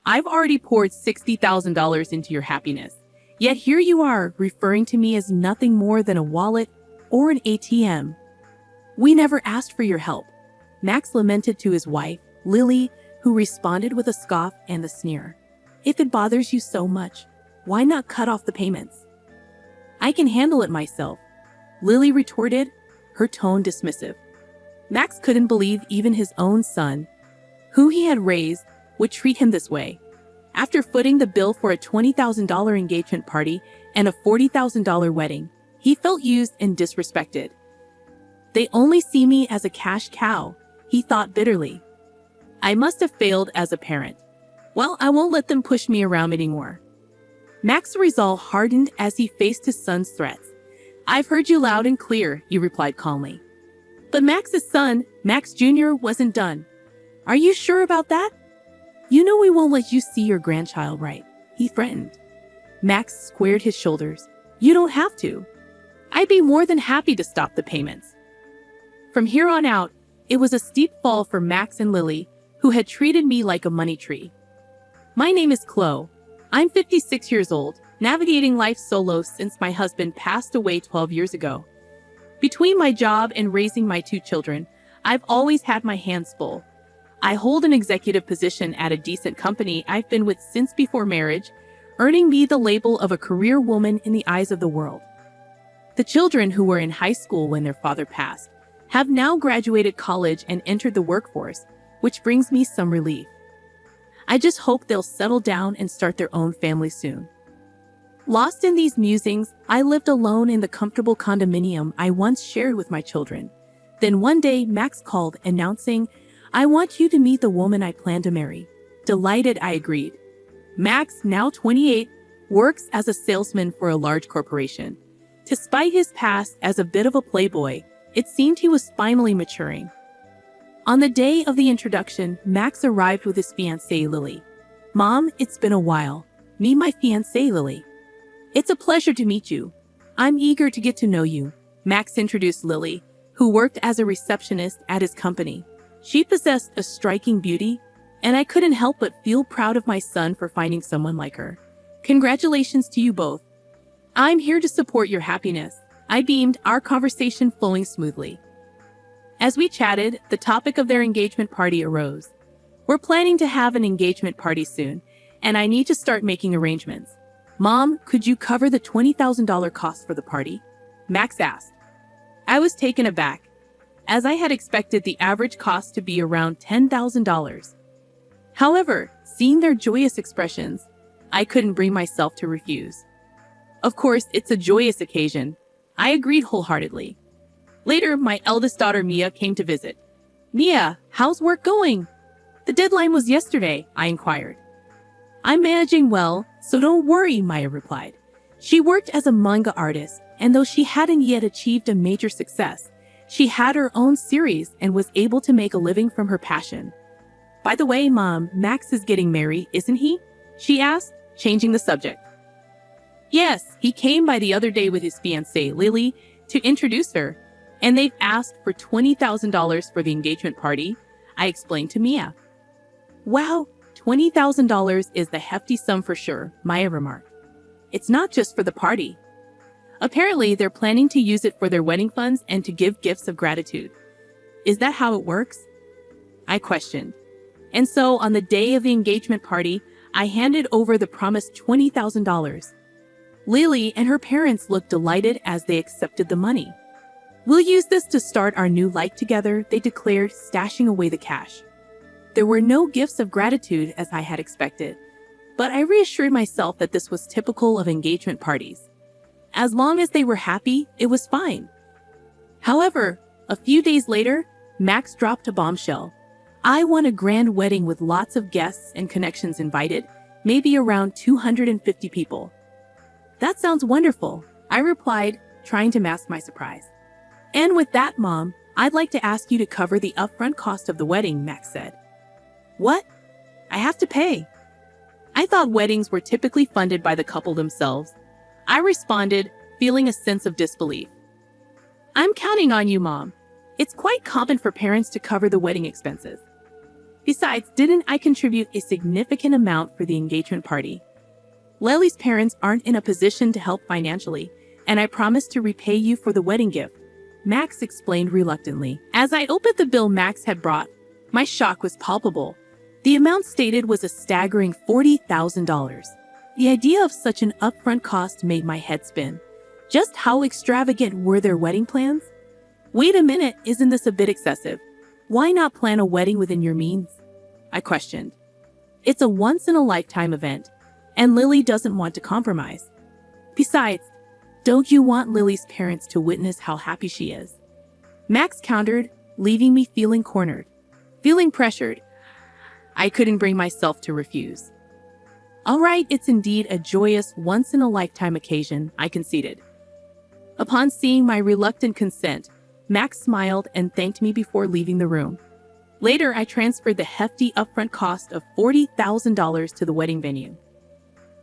I've already poured $60,000 into your happiness. Yet here you are, referring to me as nothing more than a wallet or an ATM. We never asked for your help. Max lamented to his wife, Lily, who responded with a scoff and a sneer. If it bothers you so much, why not cut off the payments? I can handle it myself, Lily retorted, her tone dismissive. Max couldn't believe even his own son, who he had raised, would treat him this way. After footing the bill for a $20,000 engagement party and a $40,000 wedding, he felt used and disrespected. They only see me as a cash cow, he thought bitterly. I must have failed as a parent. Well, I won't let them push me around anymore. Max's resolve hardened as he faced his son's threats. I've heard you loud and clear, he replied calmly. But Max's son, Max Jr., wasn't done. Are you sure about that? You know we won't let you see your grandchild, right? He threatened. Max squared his shoulders. You don't have to. I'd be more than happy to stop the payments. From here on out, it was a steep fall for Max and Lily, who had treated me like a money tree. My name is Chloe. I'm 56 years old, navigating life solo since my husband passed away 12 years ago. Between my job and raising my 2 children, I've always had my hands full. I hold an executive position at a decent company I've been with since before marriage, earning me the label of a career woman in the eyes of the world. The children who were in high school when their father passed have now graduated college and entered the workforce, which brings me some relief. I just hope they'll settle down and start their own family soon. Lost in these musings, I lived alone in the comfortable condominium I once shared with my children. Then one day, Max called, announcing, I want you to meet the woman I plan to marry. Delighted, I agreed. Max, now 28, works as a salesman for a large corporation. Despite his past as a bit of a playboy, it seemed he was finally maturing. On the day of the introduction, Max arrived with his fiancée, Lily. Mom, it's been a while. Meet my fiancée, Lily. It's a pleasure to meet you. I'm eager to get to know you, Max introduced Lily, who worked as a receptionist at his company. She possessed a striking beauty, and I couldn't help but feel proud of my son for finding someone like her. Congratulations to you both. I'm here to support your happiness, I beamed, our conversation flowing smoothly. As we chatted, the topic of their engagement party arose. We're planning to have an engagement party soon, and I need to start making arrangements. Mom, could you cover the $20,000 cost for the party? Max asked. I was taken aback, as I had expected the average cost to be around $10,000. However, seeing their joyous expressions, I couldn't bring myself to refuse. Of course, it's a joyous occasion. I agreed wholeheartedly. Later, my eldest daughter Mia came to visit. Mia, how's work going? The deadline was yesterday, I inquired. I'm managing well, so don't worry, Maya replied. She worked as a manga artist, and though she hadn't yet achieved a major success, she had her own series and was able to make a living from her passion. By the way, Mom, Max is getting married, isn't he? She asked, changing the subject. Yes, he came by the other day with his fiancée, Lily, to introduce her, and they've asked for $20,000 for the engagement party, I explained to Mia. Wow, $20,000 is the hefty sum for sure, Maya remarked. It's not just for the party. Apparently, they're planning to use it for their wedding funds and to give gifts of gratitude. Is that how it works? I questioned. And so, on the day of the engagement party, I handed over the promised $20,000. Lily and her parents looked delighted as they accepted the money. We'll use this to start our new life together, they declared, stashing away the cash. There were no gifts of gratitude as I had expected, but I reassured myself that this was typical of engagement parties. As long as they were happy, it was fine. However, a few days later, Max dropped a bombshell. I want a grand wedding with lots of guests and connections invited, maybe around 250 people. That sounds wonderful, I replied, trying to mask my surprise. And with that, Mom, I'd like to ask you to cover the upfront cost of the wedding, Max said. What? I have to pay. I thought weddings were typically funded by the couple themselves. I responded, feeling a sense of disbelief. I'm counting on you, Mom. It's quite common for parents to cover the wedding expenses. Besides, didn't I contribute a significant amount for the engagement party? Lily's parents aren't in a position to help financially, and I promised to repay you for the wedding gift, Max explained reluctantly. As I opened the bill Max had brought, my shock was palpable. The amount stated was a staggering $40,000. The idea of such an upfront cost made my head spin. Just how extravagant were their wedding plans? Wait a minute, isn't this a bit excessive? Why not plan a wedding within your means? I questioned. It's a once-in-a-lifetime event, and Lily doesn't want to compromise. Besides, don't you want Lily's parents to witness how happy she is? Max countered, leaving me feeling cornered. Feeling pressured, I couldn't bring myself to refuse. All right, it's indeed a joyous, once-in-a-lifetime occasion, I conceded. Upon seeing my reluctant consent, Max smiled and thanked me before leaving the room. Later, I transferred the hefty upfront cost of $40,000 to the wedding venue.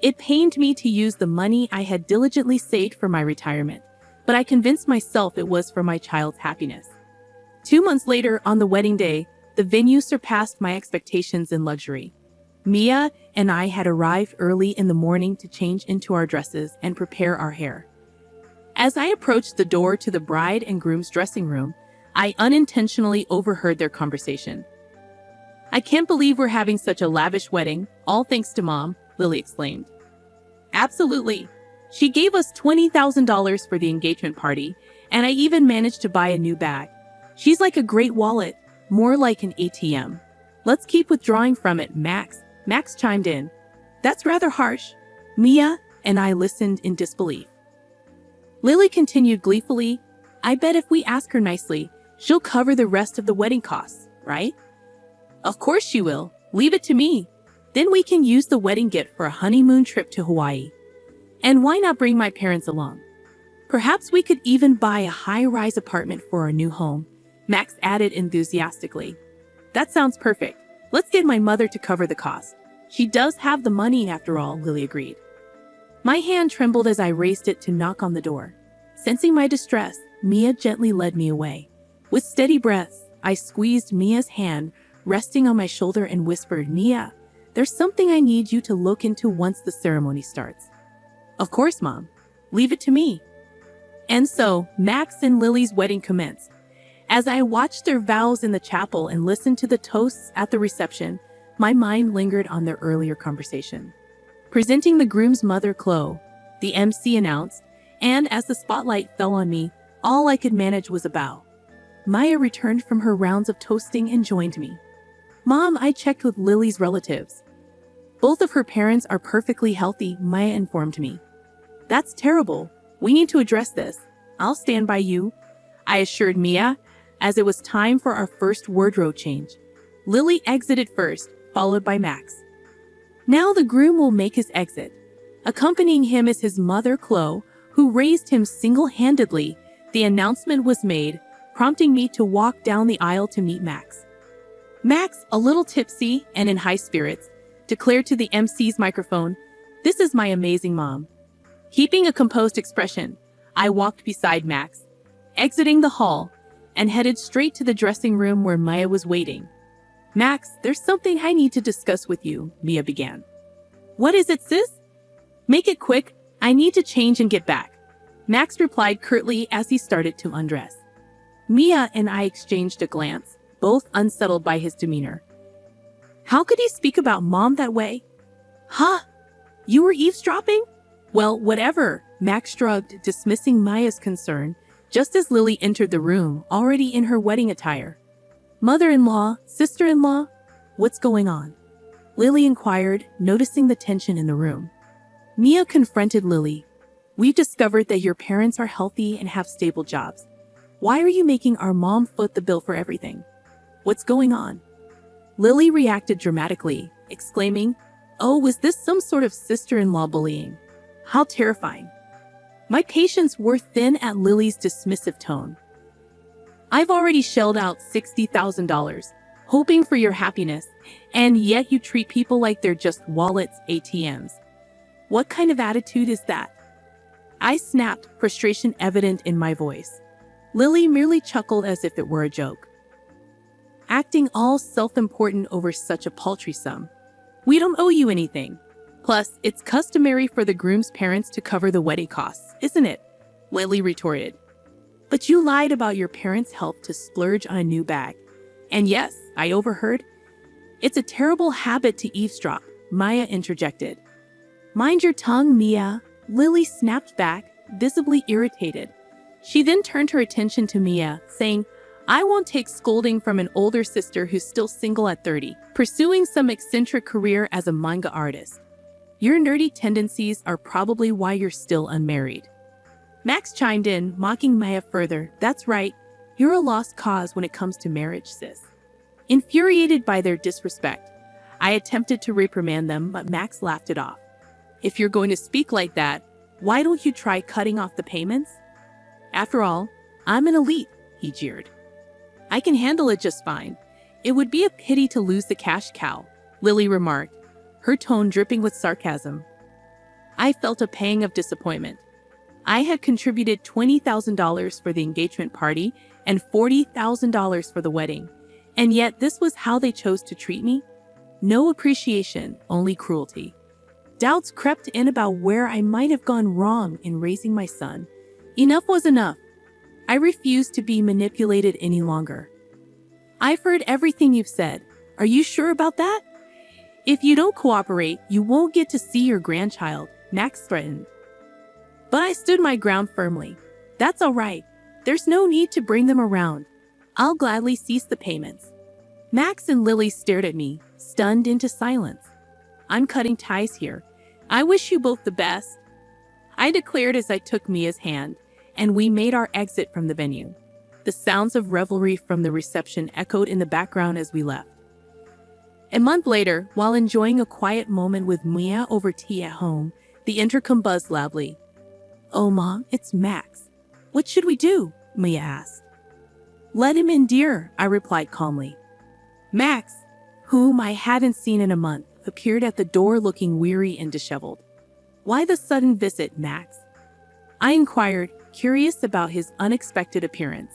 It pained me to use the money I had diligently saved for my retirement, but I convinced myself it was for my child's happiness. 2 months later, on the wedding day, the venue surpassed my expectations in luxury. Mia and I had arrived early in the morning to change into our dresses and prepare our hair. As I approached the door to the bride and groom's dressing room, I unintentionally overheard their conversation. I can't believe we're having such a lavish wedding, all thanks to Mom, Lily exclaimed. Absolutely. She gave us $20,000 for the engagement party, and I even managed to buy a new bag. She's like a great wallet, more like an ATM. Let's keep withdrawing from it, Max. Max chimed in. That's rather harsh. Mia and I listened in disbelief. Lily continued gleefully, I bet if we ask her nicely, she'll cover the rest of the wedding costs, right? Of course she will. Leave it to me. Then we can use the wedding gift for a honeymoon trip to Hawaii. And why not bring my parents along? Perhaps we could even buy a high-rise apartment for our new home, Max added enthusiastically. That sounds perfect. Let's get my mother to cover the cost. She does have the money after all, Lily agreed. My hand trembled as I raised it to knock on the door. Sensing my distress, Mia gently led me away. With steady breaths, I squeezed Mia's hand, resting on my shoulder and whispered, Mia, there's something I need you to look into once the ceremony starts. Of course, Mom. Leave it to me. And so, Max and Lily's wedding commenced. As I watched their vows in the chapel and listened to the toasts at the reception, my mind lingered on their earlier conversation. Presenting the groom's mother, Chloe, the MC announced, and as the spotlight fell on me, all I could manage was a bow. Maya returned from her rounds of toasting and joined me. Mom, I checked with Lily's relatives. Both of her parents are perfectly healthy, Maya informed me. That's terrible. We need to address this. I'll stand by you, I assured Mia, as it was time for our first wardrobe change. Lily exited first, followed by Max. Now the groom will make his exit. Accompanying him is his mother, Chloe, who raised him single-handedly. The announcement was made, prompting me to walk down the aisle to meet Max. Max, a little tipsy and in high spirits, declared to the MC's microphone, "This is my amazing mom." Keeping a composed expression, I walked beside Max, exiting the hall, and headed straight to the dressing room where Maya was waiting. Max, there's something I need to discuss with you, Mia began. What is it, sis? Make it quick. I need to change and get back, Max replied curtly as he started to undress. Mia and I exchanged a glance, both unsettled by his demeanor. How could he speak about Mom that way? Huh? You were eavesdropping? Well, whatever, Max shrugged, dismissing Maya's concern, just as Lily entered the room, already in her wedding attire. Mother-in-law, sister-in-law, what's going on? Lily inquired, noticing the tension in the room. Mia confronted Lily. We've discovered that your parents are healthy and have stable jobs. Why are you making our mom foot the bill for everything? What's going on? Lily reacted dramatically, exclaiming, Oh, was this some sort of sister-in-law bullying? How terrifying. My patience wore thin at Lily's dismissive tone. I've already shelled out $60,000, hoping for your happiness, and yet you treat people like they're just wallets, ATMs. What kind of attitude is that? I snapped, frustration evident in my voice. Lily merely chuckled as if it were a joke. acting all self-important over such a paltry sum. We don't owe you anything. Plus, it's customary for the groom's parents to cover the wedding costs, isn't it? Lily retorted. But you lied about your parents' health to splurge on a new bag. And yes, I overheard. It's a terrible habit to eavesdrop, Maya interjected. Mind your tongue, Mia, Lily snapped back, visibly irritated. She then turned her attention to Mia, saying, I won't take scolding from an older sister who's still single at 30, pursuing some eccentric career as a manga artist. Your nerdy tendencies are probably why you're still unmarried. Max chimed in, mocking Maya further. That's right, you're a lost cause when it comes to marriage, sis. Infuriated by their disrespect, I attempted to reprimand them, but Max laughed it off. If you're going to speak like that, why don't you try cutting off the payments? After all, I'm an elite, he jeered. I can handle it just fine. It would be a pity to lose the cash cow, Lily remarked, her tone dripping with sarcasm. I felt a pang of disappointment. I had contributed $20,000 for the engagement party and $40,000 for the wedding, and yet this was how they chose to treat me? No appreciation, only cruelty. Doubts crept in about where I might have gone wrong in raising my son. Enough was enough. I refused to be manipulated any longer. I've heard everything you've said. Are you sure about that? If you don't cooperate, you won't get to see your grandchild, Max threatened. But I stood my ground firmly. That's all right. There's no need to bring them around. I'll gladly cease the payments. Max and Lily stared at me, stunned into silence. I'm cutting ties here. I wish you both the best, I declared as I took Mia's hand, and we made our exit from the venue. The sounds of revelry from the reception echoed in the background as we left. A month later, while enjoying a quiet moment with Mia over tea at home, the intercom buzzed loudly. Oh, Mom, it's Max. What should we do? Mia asked. Let him in, dear, I replied calmly. Max, whom I hadn't seen in a month, appeared at the door looking weary and disheveled. Why the sudden visit, Max? I inquired, curious about his unexpected appearance.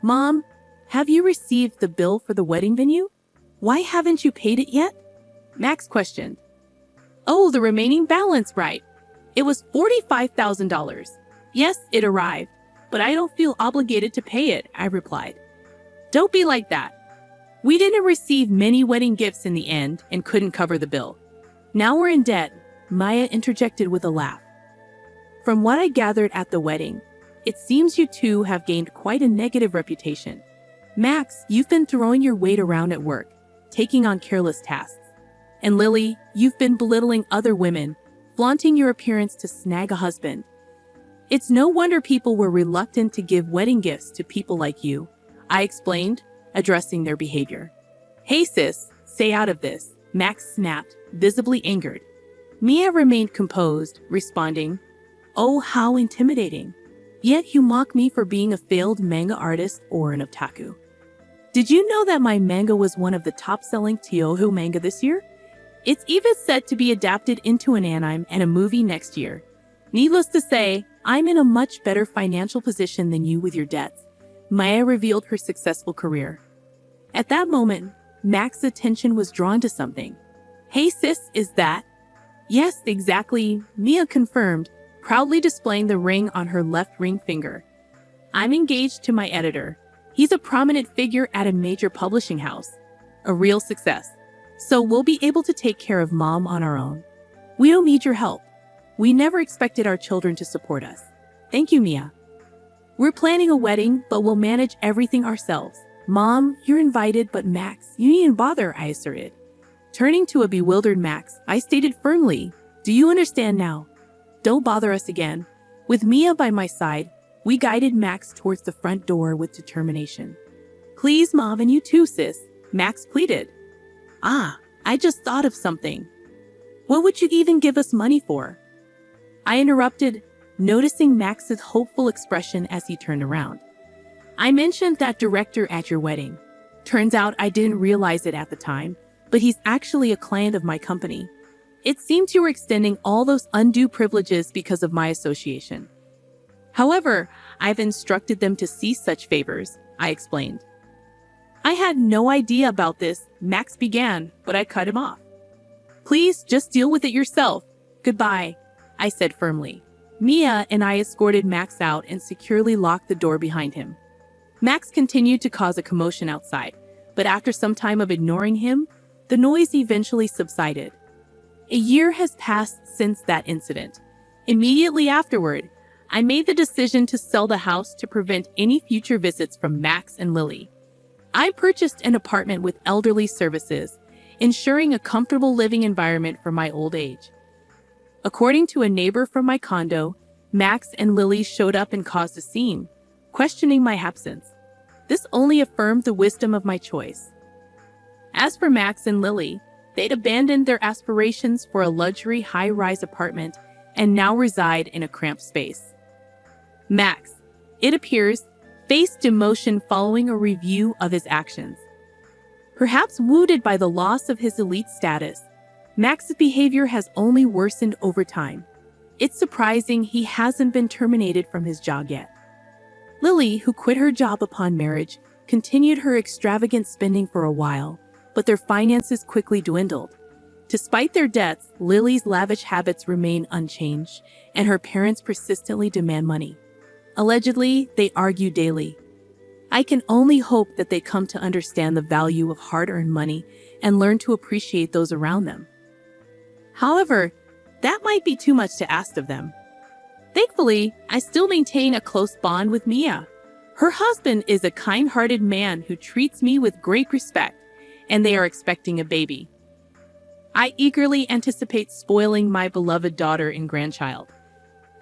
Mom, have you received the bill for the wedding venue? Why haven't you paid it yet? Max questioned. Oh, the remaining balance, right. It was $45,000. Yes, it arrived, but I don't feel obligated to pay it, I replied. Don't be like that. We didn't receive many wedding gifts in the end and couldn't cover the bill. Now we're in debt, Maya interjected with a laugh. From what I gathered at the wedding, it seems you two have gained quite a negative reputation. Max, you've been throwing your weight around at work, taking on careless tasks. And Lily, you've been belittling other women, flaunting your appearance to snag a husband. It's no wonder people were reluctant to give wedding gifts to people like you, I explained, addressing their behavior. Hey sis, stay out of this, Max snapped, visibly angered. Mia remained composed, responding, Oh, how intimidating. Yet you mock me for being a failed manga artist or an otaku. Did you know that my manga was one of the top-selling Touhou manga this year? It's even set to be adapted into an anime and a movie next year. Needless to say, I'm in a much better financial position than you with your debts. Maya revealed her successful career. At that moment, Max's attention was drawn to something. Hey sis, is that? Yes, exactly, Mia confirmed, proudly displaying the ring on her left ring finger. I'm engaged to my editor. He's a prominent figure at a major publishing house. A real success. So we'll be able to take care of Mom on our own. We don't need your help. We never expected our children to support us. Thank you, Mia. We're planning a wedding, but we'll manage everything ourselves. Mom, you're invited, but Max, you needn't bother, I asserted. Turning to a bewildered Max, I stated firmly, Do you understand now? Don't bother us again. With Mia by my side, we guided Max towards the front door with determination. Please, Mom, and you too, sis, Max pleaded. Ah, I just thought of something. What would you even give us money for? I interrupted, noticing Max's hopeful expression as he turned around. I mentioned that director at your wedding. Turns out I didn't realize it at the time, but he's actually a client of my company. It seems you were extending all those undue privileges because of my association. However, I've instructed them to cease such favors, I explained. I had no idea about this, Max began, but I cut him off. Please, just deal with it yourself. Goodbye, I said firmly. Mia and I escorted Max out and securely locked the door behind him. Max continued to cause a commotion outside, but after some time of ignoring him, the noise eventually subsided. A year has passed since that incident. Immediately afterward, I made the decision to sell the house to prevent any future visits from Max and Lily. I purchased an apartment with elderly services, ensuring a comfortable living environment for my old age. According to a neighbor from my condo, Max and Lily showed up and caused a scene, questioning my absence. This only affirmed the wisdom of my choice. As for Max and Lily, they'd abandoned their aspirations for a luxury high-rise apartment and now reside in a cramped space. Max, it appears, faced demotion following a review of his actions. Perhaps wounded by the loss of his elite status, Max's behavior has only worsened over time. It's surprising he hasn't been terminated from his job yet. Lily, who quit her job upon marriage, continued her extravagant spending for a while, but their finances quickly dwindled. Despite their debts, Lily's lavish habits remain unchanged, and her parents persistently demand money. Allegedly, they argue daily. I can only hope that they come to understand the value of hard-earned money and learn to appreciate those around them. However, that might be too much to ask of them. Thankfully, I still maintain a close bond with Mia. Her husband is a kind-hearted man who treats me with great respect, and they are expecting a baby. I eagerly anticipate spoiling my beloved daughter and grandchild.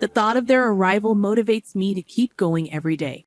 The thought of their arrival motivates me to keep going every day.